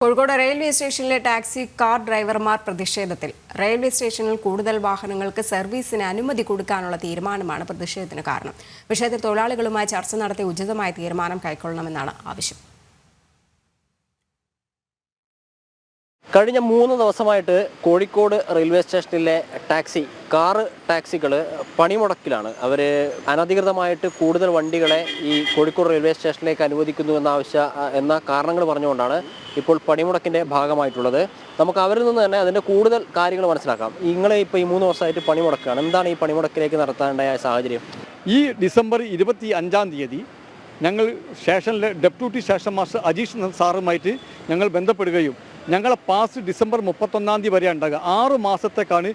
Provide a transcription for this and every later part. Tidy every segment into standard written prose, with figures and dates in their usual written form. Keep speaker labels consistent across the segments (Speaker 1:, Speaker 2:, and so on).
Speaker 1: Kozhikode railway സ്റ്റേഷനിലെ taxi car ഡ്രൈവർമാർ പ്രതിഷേധത്തിൽ. റെയിൽവേ സ്റ്റേഷനിൽ കൂടുതൽ വാഹനങ്ങൾക്ക് സർവീസിന് അനുമതി കൊടുക്കാനുള്ള തീരുമാനമാണ് പ്രതിഷേധത്തിന് കാരണം. വിഷയത്തിൽ തൊഴിലാളികളുമായി ചർച്ച നടത്തി ഉചിതമായ തീരുമാനം കൈക്കൊള്ളണമെന്നാണ് ആവശ്യം.
Speaker 2: കഴിഞ്ഞ 3 ദിവസമായിട്ട് കോഴിക്കോട് റെയിൽവേ സ്റ്റേഷനിലെ കാർ ടാക്സികൾ പണിമുടക്കിലാണ്. അവർ അനധികൃതമായിട്ട് കൂടുതൽ വണ്ടികളെ ഈ കോഴിക്കോട് റെയിൽവേ സ്റ്റേഷനിലേക്ക് അനുവദിക്കുന്നു എന്ന കാരണങ്ങൾ പറഞ്ഞുകൊണ്ടാണ് ഇപ്പോൾ പണിമുടക്കിൻ്റെ ഭാഗമായിട്ടുള്ളത്. നമുക്ക് അവരിൽ നിന്ന് തന്നെ അതിൻ്റെ കൂടുതൽ കാര്യങ്ങൾ മനസ്സിലാക്കാം. നിങ്ങളെ ഇപ്പോൾ ഈ 3 ദിവസമായിട്ട് പണിമുടക്കാണ്. എന്താണ് ഈ പണിമുടക്കിലേക്ക് നടത്താനുണ്ടായ സാഹചര്യം?
Speaker 3: ഈ ഡിസംബർ 25-ാം തീയതി ഞങ്ങൾ സ്റ്റേഷനിലെ ഡെപ്യൂട്ടി സ്റ്റേഷൻ മാസ്റ്റർ അജീഷ് സാറുമായിട്ട് ഞങ്ങൾ ബന്ധപ്പെടുകയും ഞങ്ങളെ പാസ് ഡിസംബർ 31-ാം തീയതി വരെ ഉണ്ടാകുക. 6 മാസത്തേക്കാണ്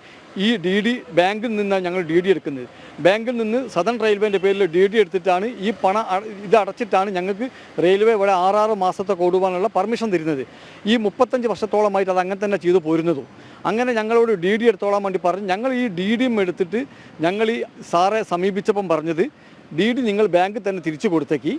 Speaker 3: ഈ DD ബാങ്കിൽ നിന്നാണ് ഞങ്ങൾ DD എടുക്കുന്നത്. ബാങ്കിൽ നിന്ന് സദൺ റെയിൽവേൻ്റെ പേരിൽ DD എടുത്തിട്ടാണ് ഈ പണം ഇത് അടച്ചിട്ടാണ് ഞങ്ങൾക്ക് റെയിൽവേ ഇവിടെ 6 മാസത്തെ കൊടുക്കാനുള്ള പെർമിഷൻ തരുന്നത്. ഈ 35 വർഷത്തോളമായിട്ട് അത് അങ്ങനെ തന്നെ ചെയ്തു പോരുന്നതും. അങ്ങനെ ഞങ്ങളോട് DD എടുത്തോളാൻ വേണ്ടി പറഞ്ഞ് ഞങ്ങൾ ഈ DD എടുത്തിട്ട് ഞങ്ങൾ ഈ സാറെ സമീപിച്ചപ്പം പറഞ്ഞത് DD നിങ്ങൾ ബാങ്കിൽ തന്നെ തിരിച്ചു കൊടുത്തേക്ക്,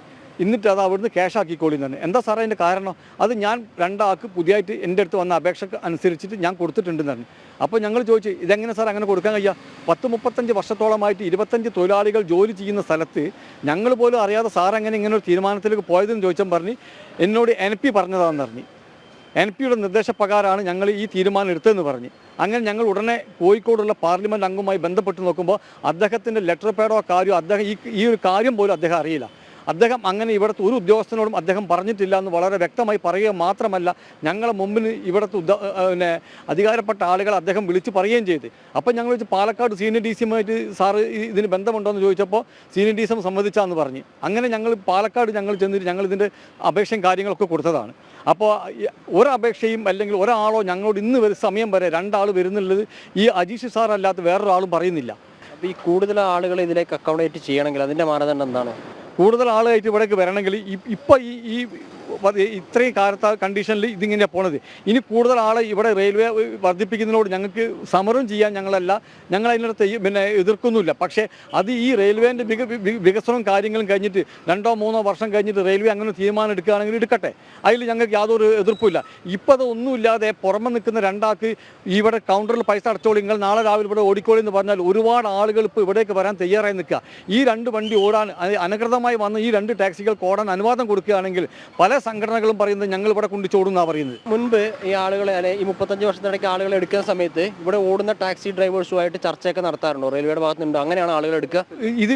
Speaker 3: എന്നിട്ട് അത് അവിടുന്ന് ക്യാഷ് ആക്കിക്കോളി തന്നെ. എന്താ സാറേ അതിൻ്റെ കാരണം? അത് ഞാൻ 2 ആൾക്ക് പുതിയതായിട്ട് എൻ്റെ അടുത്ത് വന്ന അപേക്ഷ അനുസരിച്ചിട്ട് ഞാൻ കൊടുത്തിട്ടുണ്ടെന്ന്. അപ്പോൾ ഞങ്ങൾ ചോദിച്ചു, ഇതെങ്ങനെ സാർ അങ്ങനെ കൊടുക്കാൻ കഴിയുക? 10-35 വർഷത്തോളമായിട്ട് 25 തൊഴിലാളികൾ ജോലി ചെയ്യുന്ന സ്ഥലത്ത് ഞങ്ങൾ പോലും അറിയാതെ സാർ എങ്ങനെ ഇങ്ങനെ ഒരു തീരുമാനത്തിലേക്ക് പോയതെന്ന് ചോദിച്ചാൽ പറഞ്ഞ് എന്നോട് NP പറഞ്ഞതാണെന്ന് പറഞ്ഞ്. NPയുടെ നിർദ്ദേശപ്രകാരമാണ് ഞങ്ങൾ ഈ തീരുമാനം എടുത്തതെന്ന് പറഞ്ഞ്. അങ്ങനെ ഞങ്ങൾ ഉടനെ കോഴിക്കോടുള്ള പാർലമെൻറ്റ് അംഗവുമായി ബന്ധപ്പെട്ട് നോക്കുമ്പോൾ അദ്ദേഹത്തിൻ്റെ ലെറ്റർ പേഡോ കാര്യമോ അദ്ദേഹം ഈ ഒരു കാര്യം പോലും അദ്ദേഹം അറിയില്ല. അദ്ദേഹം അങ്ങനെ ഇവിടുത്തെ ഒരു ഉദ്യോഗസ്ഥനോടും അദ്ദേഹം പറഞ്ഞിട്ടില്ല എന്ന് വളരെ വ്യക്തമായി പറയുക മാത്രമല്ല, ഞങ്ങളെ മുമ്പിൽ ഇവിടുത്തെ അധികാരപ്പെട്ട ആളുകൾ അദ്ദേഹം വിളിച്ച് പറയുകയും ചെയ്ത്. അപ്പം ഞങ്ങൾ ചോദിച്ചു പാലക്കാട് സീനിയർ DC സാറ് ഇതിന് ബന്ധമുണ്ടോ എന്ന് ചോദിച്ചപ്പോൾ സീനിയർ DC സമ്മതിച്ചാന്ന് പറഞ്ഞ്. അങ്ങനെ ഞങ്ങൾ പാലക്കാട് ചെന്നിട്ട് ഞങ്ങളിതിൻ്റെ അപേക്ഷയും കാര്യങ്ങളൊക്കെ കൊടുത്തതാണ്. അപ്പോൾ ഒരപേക്ഷയും അല്ലെങ്കിൽ ഒരാളോ ഞങ്ങളോട് ഇന്ന് സമയം വരെ 2 ആൾ വരുന്നുള്ളത് ഈ അജീഷ് സാറല്ലാത്ത വേറൊരാളും പറയുന്നില്ല.
Speaker 2: അപ്പോൾ ഈ കൂടുതൽ ആളുകൾ ഇതിലേക്ക് അക്കോമഡേറ്റ് ചെയ്യണമെങ്കിൽ അതിൻ്റെ മാനദണ്ഡം എന്താണ്?
Speaker 3: കൂടുതൽ ആളായിട്ട് ഇവിടേക്ക് വരണമെങ്കിൽ ഇപ്പോൾ ഈ ഇത്രയും കാലത്തെ കണ്ടീഷനിൽ ഇതിങ്ങനെയാണ് പോണത്. ഇനി കൂടുതൽ ആളെ ഇവിടെ റെയിൽവേ വർദ്ധിപ്പിക്കുന്നതിനോട് ഞങ്ങൾക്ക് സമരം ചെയ്യാൻ ഞങ്ങൾ അതിനകത്ത് എതിർക്കുന്നില്ല. പക്ഷേ അത് ഈ റെയിൽവേൻ്റെ വികസനവും കാര്യങ്ങളും കഴിഞ്ഞിട്ട് 2-3 വർഷം കഴിഞ്ഞിട്ട് റെയിൽവേ അങ്ങനെ തീരുമാനം എടുക്കുകയാണെങ്കിൽ എടുക്കട്ടെ, അതിൽ ഞങ്ങൾക്ക് യാതൊരു എതിർപ്പില്ല. ഇപ്പോൾ അതൊന്നുമില്ലാതെ പുറമെ നിൽക്കുന്ന 2 ആൾക്ക് ഇവിടെ കൗണ്ടറിൽ പൈസ അടച്ചോളി, നിങ്ങൾ നാളെ രാവിലെ ഇവിടെ ഓടിക്കോളി എന്ന് പറഞ്ഞാൽ ഒരുപാട് ആളുകൾ ഇപ്പോൾ ഇവിടേക്ക് വരാൻ തയ്യാറായി നിൽക്കുക. ഈ 2 വണ്ടി ഓടാൻ അനധികൃതമായി വന്ന് ഈ 2 ടാക്സികൾക്ക് ഓടാൻ അനുവാദം കൊടുക്കുകയാണെങ്കിൽ പല സംഘടനകളും പറയുന്നത് ഞങ്ങൾ ഇവിടെ കൊണ്ടുചോടുന്നാണ് പറയുന്നത്.
Speaker 2: മുൻപ് ഈ ആളുകളെ ഈ 35 വർഷത്തിനിടയ്ക്ക് ആളുകളെ എടുക്കുന്ന സമയത്ത് ഇവിടെ ഓടുന്ന ടാക്സി ഡ്രൈവേഴ്സുമായിട്ട് ചർച്ചയൊക്കെ നടത്താറുണ്ടോ? റെയിൽവേയുടെ ഭാഗത്തുനിന്നുണ്ടോ? അങ്ങനെയാണ് ആളുകൾ എടുക്കുക?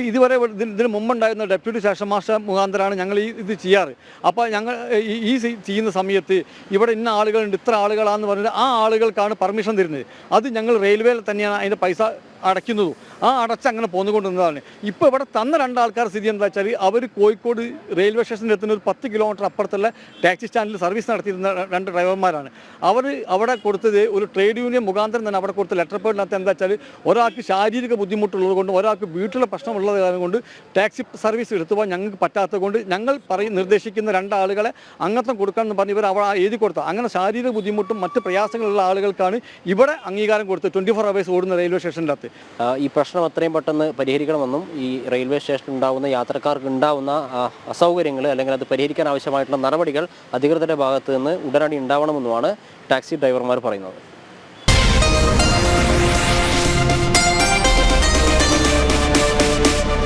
Speaker 3: ഇതുവരെ ഇതിന് മുമ്പുണ്ടായിരുന്ന ഡെപ്യൂട്ടി സ്റ്റേഷൻ മാസ്റ്റർ മുഖാന്തരമാണ് ഞങ്ങൾ ഇത് ചെയ്യാറ്. അപ്പോൾ ഞങ്ങൾ ഈ ചെയ്യുന്ന സമയത്ത് ഇവിടെ ഇന്ന ആളുകളുണ്ട്, ഇത്ര ആളുകളാണെന്ന് പറഞ്ഞിട്ട് ആ ആളുകൾക്കാണ് പെർമിഷൻ തരുന്നത്. അത് ഞങ്ങൾ റെയിൽവേയിൽ തന്നെയാണ് അതിൻ്റെ പൈസ അടയ്ക്കുന്നതും. ആ അടച്ച് അങ്ങനെ പോന്നുകൊണ്ടിരുന്നതാണ്. ഇപ്പോൾ ഇവിടെ തന്ന 2 ആൾക്കാർ സ്ഥിതി എന്താ വെച്ചാൽ അവർ കോഴിക്കോട് റെയിൽവേ സ്റ്റേഷനിൽ എത്തുന്ന ഒരു 10 കിലോമീറ്റർ അപ്പുറത്തുള്ള ടാക്സി സ്റ്റാൻഡിൽ സർവീസ് നടത്തിയിരുന്ന 2 ഡ്രൈവർമാരാണ്. അവർ അവിടെ കൊടുത്തത് ഒരു ട്രേഡ് യൂണിയൻ മുഖാന്തരം തന്നെ അവിടെ കൊടുത്ത ലെറ്റർ പേഡിനകത്ത് എന്താ വെച്ചാൽ ഒരാൾക്ക് ശാരീരിക ബുദ്ധിമുട്ടുള്ളത് കൊണ്ടും ഒരാൾക്ക് വീട്ടിലെ പ്രശ്നമുള്ളത് കാരണം കൊണ്ട് ടാക്സി സർവീസ് എടുത്തു പോകാൻ ഞങ്ങൾക്ക് പറ്റാത്തത് കൊണ്ട് ഞങ്ങൾ നിർദ്ദേശിക്കുന്ന 2 ആളുകളെ അംഗത്വം കൊടുക്കാമെന്ന് പറഞ്ഞ് ഇവർ അവിടെ എഴുതി കൊടുത്ത. അങ്ങനെ ശാരീരിക ബുദ്ധിമുട്ടും മറ്റ് പ്രയാസങ്ങളുള്ള ആളുകൾക്കാണ് ഇവിടെ അംഗീകാരം കൊടുത്തത് 24 hours ഓടുന്ന റെയിൽവേ സ്റ്റേഷൻ്റെ അകത്ത്.
Speaker 2: ഈ പ്രശ്നം എത്രയും പെട്ടെന്ന് പരിഹരിക്കണമെന്നും ഈ റെയിൽവേ സ്റ്റേഷനിൽ ഉണ്ടാകുന്ന യാത്രക്കാർക്ക് ഉണ്ടാകുന്ന അസൗകര്യങ്ങൾ അല്ലെങ്കിൽ അത് പരിഹരിക്കാൻ ആവശ്യമായിട്ടുള്ള നടപടികൾ അധികൃതരുടെ ഭാഗത്ത് നിന്ന് ഉടനടി ഉണ്ടാവണമെന്നുമാണ് ടാക്സി ഡ്രൈവർമാർ പറയുന്നത്.